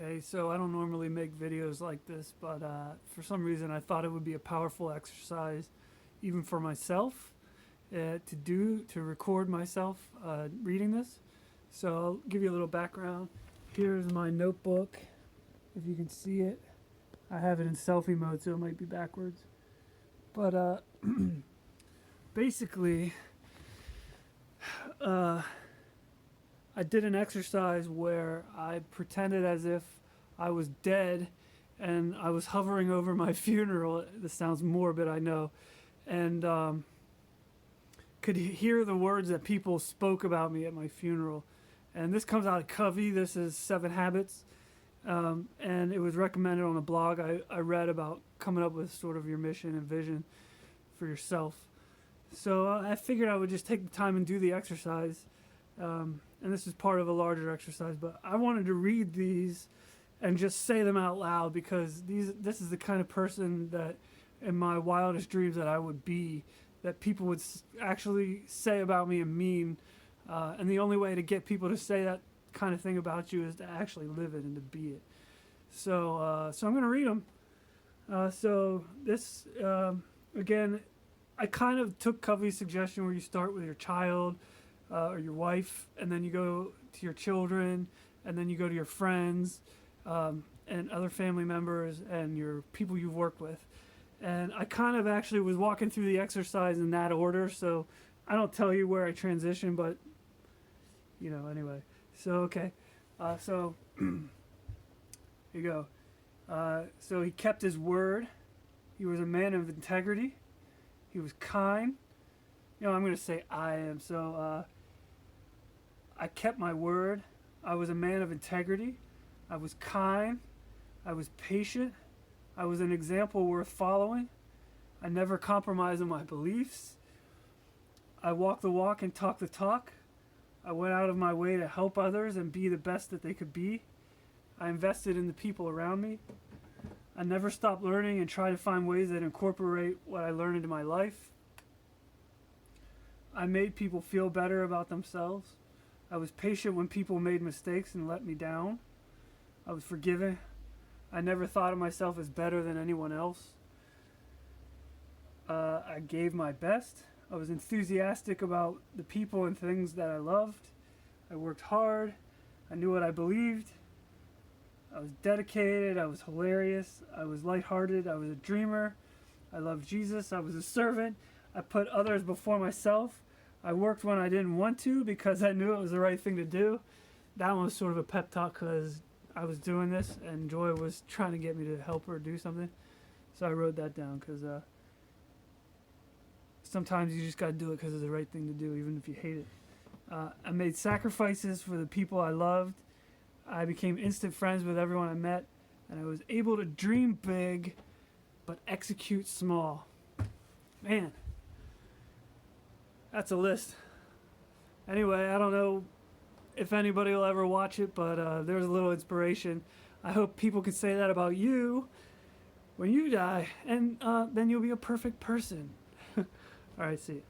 Hey, so I don't normally make videos like this, but for some reason I thought it would be a powerful exercise, even for myself, to record myself reading this. So I'll give you a little background. Here's my notebook, if you can see it. I have it in selfie mode, so it might be backwards. But basically, uh, I did an exercise where I pretended as if I was dead and I was hovering over my funeral. This sounds morbid, I know. And could hear the words that people spoke about me at my funeral. And this comes out of Covey. This is 7 Habits. And it was recommended on a blog I read about coming up with sort of your mission and vision for yourself. So I figured I would just take the time and do the exercise. And this is part of a larger exercise, but I wanted to read these and just say them out loud because this is the kind of person that in my wildest dreams that I would be, that people would actually say about me and mean. And the only way to get people to say that kind of thing about you is to actually live it and to be it. So I'm going to read them. So this, again, I kind of took Covey's suggestion where you start with your child or your wife, and then you go to your children, and then you go to your friends and other family members and your people you've worked with. And I kind of actually was walking through the exercise in that order, so I don't tell you where I transition, but anyway. So okay, so here you go. So he kept his word. He was a man of integrity. He was kind. I'm going to say I am. So I kept my word. I was a man of integrity. I was kind. I was patient. I was an example worth following. I never compromised on my beliefs. I walked the walk and talked the talk. I went out of my way to help others and be the best that they could be. I invested in the people around me. I never stopped learning and tried to find ways that incorporate what I learned into my life. I made people feel better about themselves. I was patient when people made mistakes and let me down. I was forgiving. I never thought of myself as better than anyone else. I gave my best. I was enthusiastic about the people and things that I loved. I worked hard. I knew what I believed. I was dedicated. I was hilarious. I was lighthearted. I was a dreamer. I loved Jesus. I was a servant. I put others before myself. I worked when I didn't want to because I knew it was the right thing to do. That one was sort of a pep talk because I was doing this and Joy was trying to get me to help her do something. So I wrote that down because sometimes you just got to do it because it's the right thing to do, even if you hate it. I made sacrifices for the people I loved. I became instant friends with everyone I met. And I was able to dream big, but execute small. Man, that's a list. Anyway, I don't know if anybody will ever watch it, but there's a little inspiration. I hope people can say that about you when you die, and then you'll be a perfect person. All right, see you.